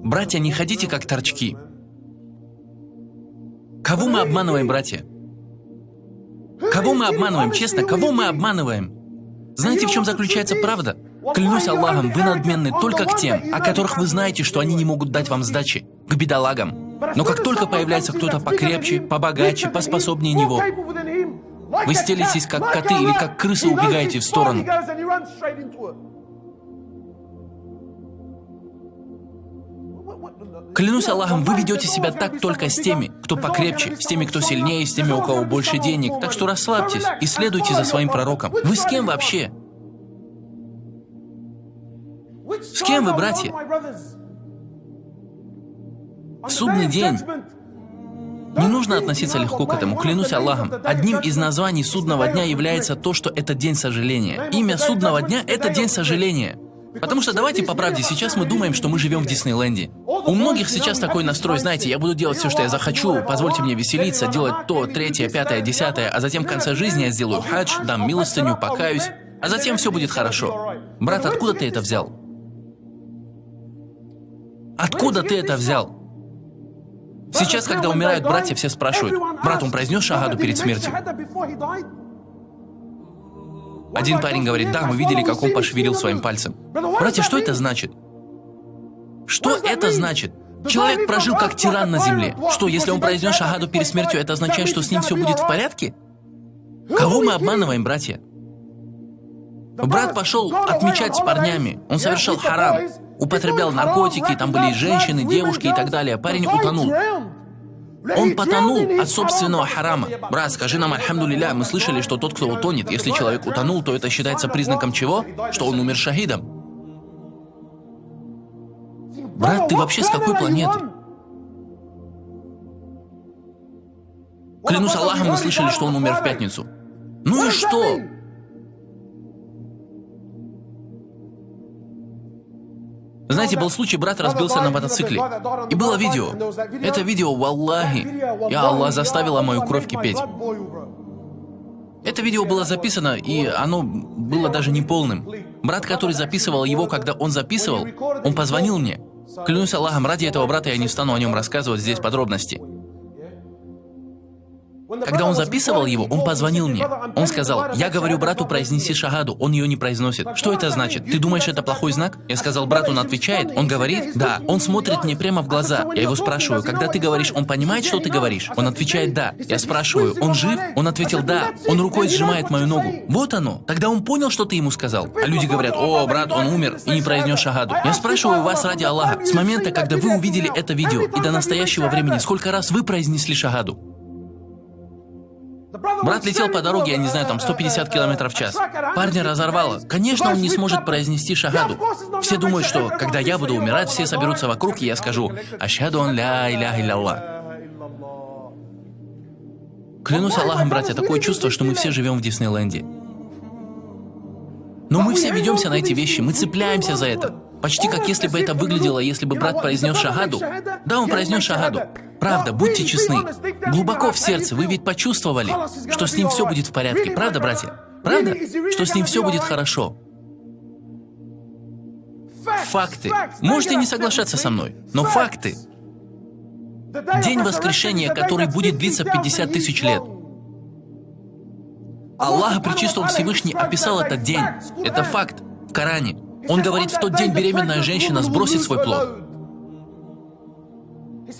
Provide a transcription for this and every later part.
Братья, не ходите как торчки. Кого мы обманываем, братья? Кого мы обманываем, честно, кого мы обманываем? Знаете, в чем заключается правда? Клянусь Аллахом, вы надменны только к тем, о которых вы знаете, что они не могут дать вам сдачи, к бедолагам. Но как только появляется кто-то покрепче, побогаче, поспособнее него, вы стелитесь как коты или как крысы убегаете в сторону. Клянусь Аллахом, вы ведете себя так только с теми, кто покрепче, с теми, кто сильнее, с теми, у кого больше денег. Так что расслабьтесь и следуйте за своим пророком. Вы с кем вообще? С кем вы, братья? В судный день. Не нужно относиться легко к этому, клянусь Аллахом. Одним из названий судного дня является то, что это день сожаления. Имя судного дня – это день сожаления. Потому что давайте по правде, сейчас мы думаем, что мы живем в Диснейленде. У многих сейчас такой настрой, знаете, я буду делать все, что я захочу, позвольте мне веселиться, делать то, третье, пятое, десятое, а затем в конце жизни я сделаю хадж, дам милостыню, покаюсь, а затем все будет хорошо. Брат, откуда ты это взял? Откуда ты это взял? Сейчас, когда умирают братья, все спрашивают, брат, он произнес шагаду перед смертью? Один парень говорит, да, мы видели, как он пошевелил своим пальцем. Братья, что это значит? Что это значит? Человек прожил как тиран на земле. Что, если он произнес шагаду перед смертью, это означает, что с ним все будет в порядке? Кого мы обманываем, братья? Брат пошел отмечать с парнями. Он совершал харам. Употреблял наркотики, там были женщины, девушки и так далее. Парень утонул. Он потонул от собственного харама. Брат, скажи нам альхамдулилля, мы слышали, что тот, кто утонет, если человек утонул, то это считается признаком чего? Что он умер шахидом. Брат, ты вообще с какой планеты? Клянусь Аллахом, мы слышали, что он умер в пятницу. Ну и что? Знаете, был случай, брат разбился на мотоцикле. И было видео. Это видео, валлахи, я Аллах заставила мою кровь кипеть. Это видео было записано, и оно было даже неполным. Брат, который записывал его, когда он записывал, он позвонил мне. Клянусь Аллахом, ради этого брата я не стану о нем рассказывать здесь подробности. Когда он записывал его, он позвонил мне. Он сказал, я говорю брату, произнеси шагаду, он ее не произносит. Что это значит? Ты думаешь, это плохой знак? Я сказал, брат, он отвечает, он говорит, да. Он смотрит мне прямо в глаза. Я его спрашиваю, когда ты говоришь, он понимает, что ты говоришь? Он отвечает, да. Я спрашиваю, он жив? Он ответил, да. Он рукой сжимает мою ногу. Вот оно. Тогда он понял, что ты ему сказал. А люди говорят, о, брат, он умер и не произнес шагаду. Я спрашиваю вас ради Аллаха, с момента, когда вы увидели это видео и до настоящего времени, сколько раз вы произнесли шагаду? Брат летел по дороге, я не знаю, там 150 км в час. Парня разорвало. Конечно, он не сможет произнести шагаду. Все думают, что, когда я буду умирать, все соберутся вокруг, и я скажу, «Ашхаду ан ля иляха илlallah». Клянусь Аллахом, братья, такое чувство, что мы все живем в Диснейленде. Но мы все ведемся на эти вещи, мы цепляемся за это. Почти как если бы это выглядело, если бы брат произнес шагаду. Да, он произнес шагаду. Правда, будьте честны. Глубоко в сердце вы ведь почувствовали, что с ним все будет в порядке. Правда, братья? Правда? Что с ним все будет хорошо. Факты. Можете не соглашаться со мной, но факты. День воскрешения, который будет длиться 50 тысяч лет. Аллах Пречистый Всевышний описал этот день. Это факт в Коране. Он говорит, в тот день беременная женщина сбросит свой плод.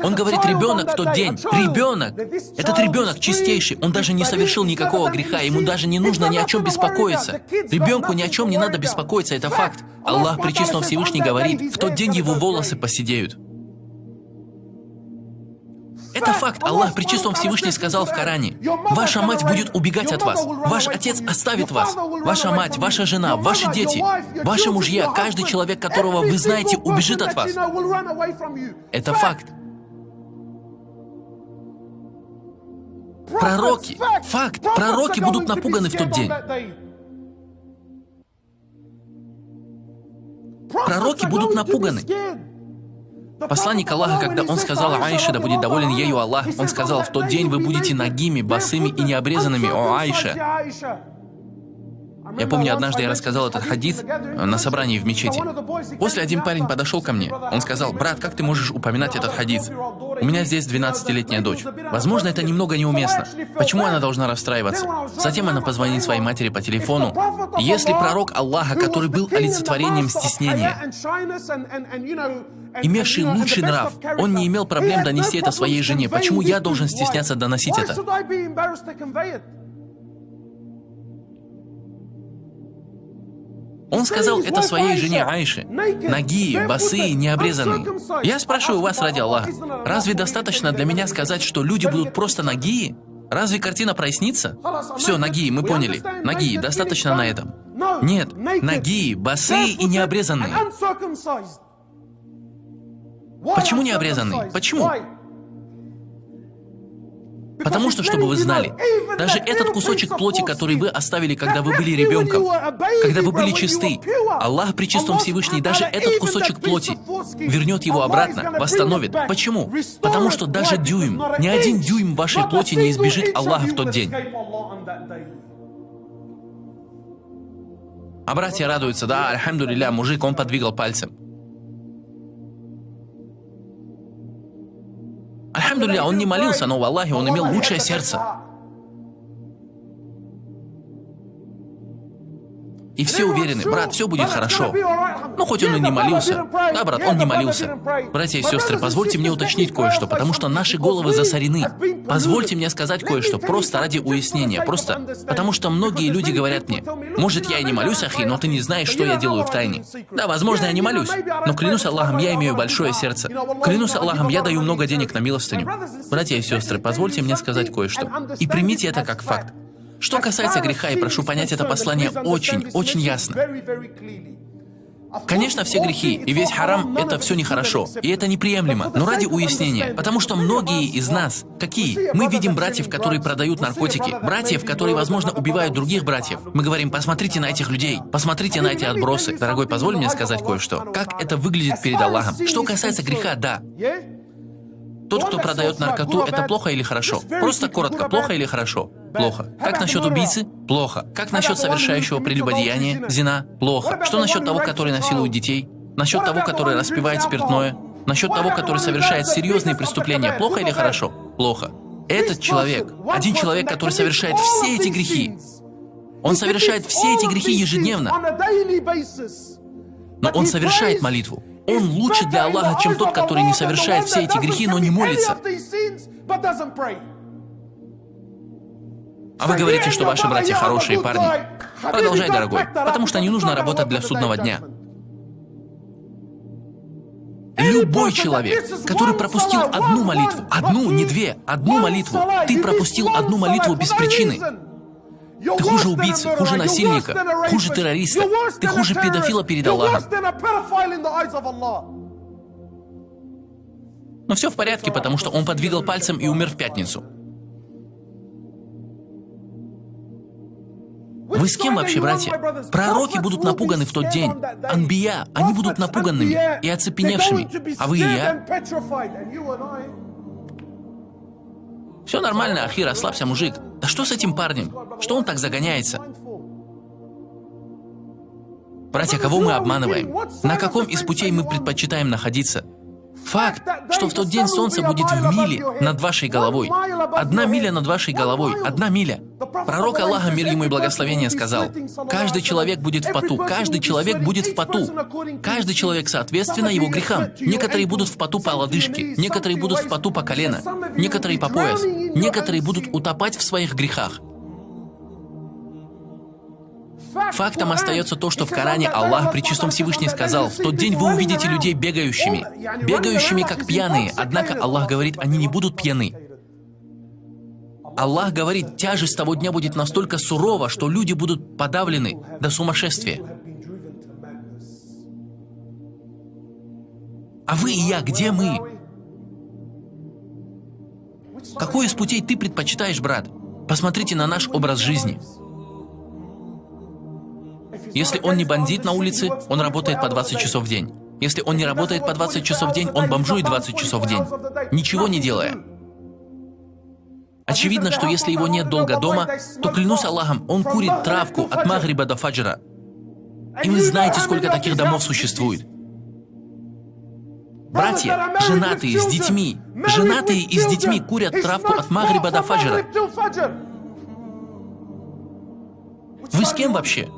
Он говорит, ребенок в тот день. Ребенок! Этот ребенок чистейший. Он даже не совершил никакого греха. Ему даже не нужно ни о чем беспокоиться. Ребенку ни о чем не надо беспокоиться. Это факт. Аллах Пречистый Всевышний говорит, в тот день его волосы поседеют. Это факт. Аллах Пречистый Всевышний сказал в Коране, ваша мать будет убегать от вас. Ваш отец оставит вас. Ваша мать, ваша жена, ваши дети, ваши мужья, каждый человек, которого вы знаете, убежит от вас. Это факт. Пророки. Факт. Пророки будут напуганы в тот день. Пророки будут напуганы. Посланник Аллаха, когда он сказал Аише, да будет доволен ею Аллах, он сказал, в тот день вы будете нагими, босыми и необрезанными, о Аиша. Я помню, однажды я рассказал этот хадис на собрании в мечети. После один парень подошел ко мне. Он сказал: «Брат, как ты можешь упоминать этот хадис? У меня здесь 12-летняя дочь. Возможно, это немного неуместно. Почему она должна расстраиваться?» Затем она позвонит своей матери по телефону. Если пророк Аллаха, который был олицетворением стеснения, имевший лучший нрав, он не имел проблем донести это своей жене, почему я должен стесняться доносить это? Он сказал это своей жене Аише. Нагие, босые, необрезанные. Я спрашиваю вас ради Аллаха, разве достаточно для меня сказать, что люди будут просто нагие? Разве картина прояснится? Все, нагие, мы поняли. Нагие, достаточно на этом. Нет, нагие, босые и необрезанные. Почему необрезанные? Почему? Потому что, чтобы вы знали, даже этот кусочек плоти, который вы оставили, когда вы были ребенком, когда вы были чисты, Аллах Пречистом Всевышний даже этот кусочек плоти вернет его обратно, восстановит. Почему? Потому что даже дюйм, ни один дюйм вашей плоти не избежит Аллаха в тот день. А братья радуются: да, альхамдулилля, мужик, он подвигал пальцем. Альхамдулилля, он не молился, но в Аллахе он имел лучшее сердце. И все уверены: брат, все будет хорошо. Ну, хоть он и не молился. Да, брат, он не молился. Братья и сестры, позвольте мне уточнить кое-что, потому что наши головы засорены. Позвольте мне сказать кое-что, просто ради уяснения, просто потому что многие люди говорят мне: может, я и не молюсь, ахи, но ты не знаешь, что я делаю в тайне. Да, возможно, я не молюсь, но клянусь Аллахом, я имею большое сердце. Клянусь Аллахом, я даю много денег на милостыню. Братья и сестры, позвольте мне сказать кое-что. И примите это как факт. Что касается греха, и прошу понять это послание очень, очень ясно. Конечно, все грехи и весь харам – это все нехорошо, и это неприемлемо, но ради уяснения, потому что многие из нас, какие? Мы видим братьев, которые продают наркотики, братьев, которые, возможно, убивают других братьев. Мы говорим: посмотрите на этих людей, посмотрите на эти отбросы. Дорогой, позволь мне сказать кое-что. Как это выглядит перед Аллахом? Что касается греха, да. Тот, кто продает наркоту, это плохо или хорошо? Просто коротко, плохо или хорошо? Плохо. Как насчет убийцы? Плохо. Как насчет совершающего прелюбодеяние? Зина? Плохо. Что насчет того, который насилует детей? Насчет того, который распивает спиртное? Насчет того, который совершает серьезные преступления? Плохо или хорошо? Плохо. Этот человек, один человек, который совершает все эти грехи, он совершает все эти грехи ежедневно, но он совершает молитву. Он лучше для Аллаха, чем тот, который не совершает все эти грехи, но не молится. А вы говорите, что ваши братья хорошие парни. Продолжай, дорогой, потому что не нужно работать для судного дня. Любой человек, который пропустил одну молитву, одну, не две, одну молитву, ты пропустил одну молитву без причины. Ты хуже убийцы, хуже насильника, хуже террориста, ты хуже педофила перед Аллахом. Но все в порядке, потому что он подвигал пальцем и умер в пятницу. Вы с кем вообще, братья? Пророки будут напуганы в тот день. Анбия, они будут напуганными и оцепеневшими. А вы и я? Все нормально, ахи, расслабься, мужик. Да что с этим парнем? Что он так загоняется? Братья, кого мы обманываем? На каком из путей мы предпочитаем находиться? Факт, что в тот день солнце будет в миле над вашей головой. 1 миля над вашей головой. 1 миля. Пророк Аллаха, мир ему и благословение, сказал: каждый человек будет в поту. Каждый человек будет в поту. Каждый человек соответственно его грехам. Некоторые будут в поту по лодыжке, некоторые будут в поту по колено, некоторые по пояс, некоторые будут утопать в своих грехах. Фактом остается то, что в Коране Аллах Пречистом Всевышний сказал: в тот день вы увидите людей бегающими как пьяные, однако Аллах говорит, они не будут пьяны. Аллах говорит, тяжесть того дня будет настолько сурова, что люди будут подавлены до сумасшествия. А вы и я, где мы? Какой из путей ты предпочитаешь, брат? Посмотрите на наш образ жизни. Если он не бандит на улице, он работает по 20 часов в день. Если он не работает по 20 часов в день, он бомжует 20 часов в день, ничего не делая. Очевидно, что если его нет долго дома, то, клянусь Аллахом, он курит травку от Магриба до Фаджра. И вы знаете, сколько таких домов существует. Братья, женатые с детьми курят травку от Магриба до Фаджра. Вы с кем вообще?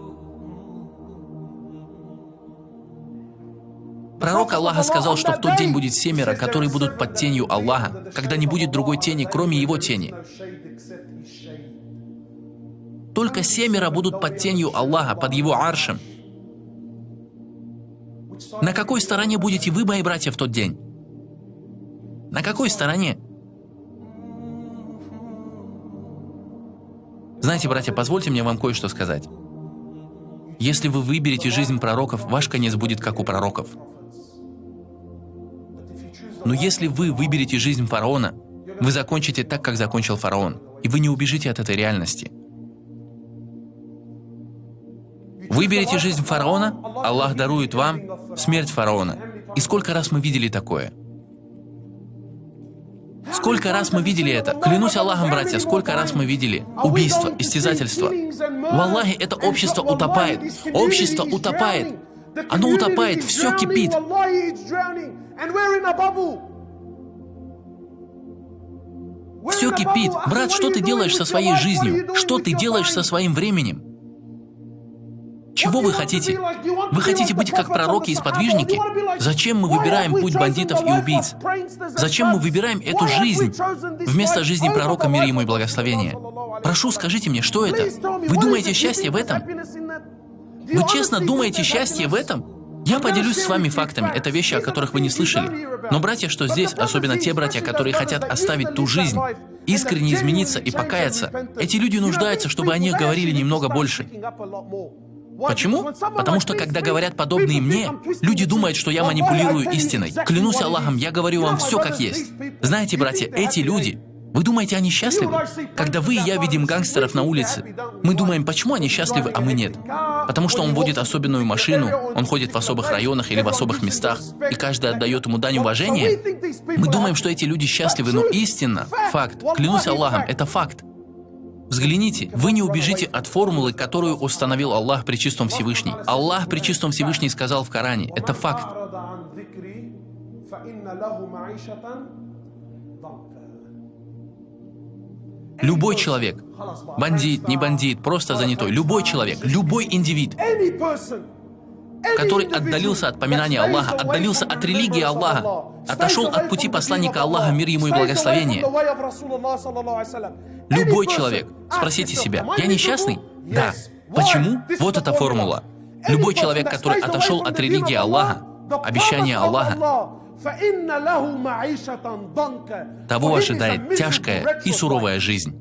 Пророк Аллаха сказал, что в тот день будет 7, которые будут под тенью Аллаха, когда не будет другой тени, кроме его тени. Только 7 будут под тенью Аллаха, под его аршем. На какой стороне будете вы, мои братья, в тот день? На какой стороне? Знаете, братья, позвольте мне вам кое-что сказать. Если вы выберете жизнь пророков, ваш конец будет как у пророков. Но если вы выберете жизнь фараона, вы закончите так, как закончил фараон, и вы не убежите от этой реальности. Выберите жизнь фараона, Аллах дарует вам смерть фараона. И сколько раз мы видели такое? Сколько раз мы видели это? Клянусь Аллахом, братья, сколько раз мы видели убийство, истязательство. Валлахи, это общество утопает. Общество утопает. Оно утопает, все кипит. Все кипит. Брат, что ты делаешь со своей жизнью? Что ты делаешь со своим временем? Чего вы хотите? Вы хотите быть как пророки и сподвижники? Зачем мы выбираем путь бандитов и убийц? Зачем мы выбираем эту жизнь вместо жизни пророка, мир ему и благословения? Прошу, скажите мне, что это? Вы думаете счастье в этом? Вы честно думаете счастье в этом? Я поделюсь с вами фактами, это вещи, о которых вы не слышали. Но братья, что здесь, особенно те братья, которые хотят оставить ту жизнь, искренне измениться и покаяться, эти люди нуждаются, чтобы о них говорили немного больше. Почему? Потому что, когда говорят подобные мне, люди думают, что я манипулирую истиной. Клянусь Аллахом, я говорю вам все как есть. Знаете, братья, эти люди, вы думаете, они счастливы? Когда вы и я видим гангстеров на улице, мы думаем, почему они счастливы, а мы нет? Потому что он водит особенную машину, он ходит в особых районах или в особых местах, и каждый отдает ему дань уважения. Мы думаем, что эти люди счастливы, но истинно, факт, клянусь Аллахом, это факт. Взгляните, вы не убежите от формулы, которую установил Аллах Пречистом Всевышний. Аллах Пречистом Всевышний сказал в Коране, это факт. Любой человек, бандит, не бандит, просто занятой, любой человек, любой индивид, который отдалился от поминания Аллаха, отдалился от религии Аллаха, отошел от пути посланника Аллаха, мир ему и благословение. Любой человек, спросите себя, я несчастный? Да. Почему? Вот эта формула. Любой человек, который отошел от религии Аллаха, обещания Аллаха, того ожидает тяжкая и суровая жизнь.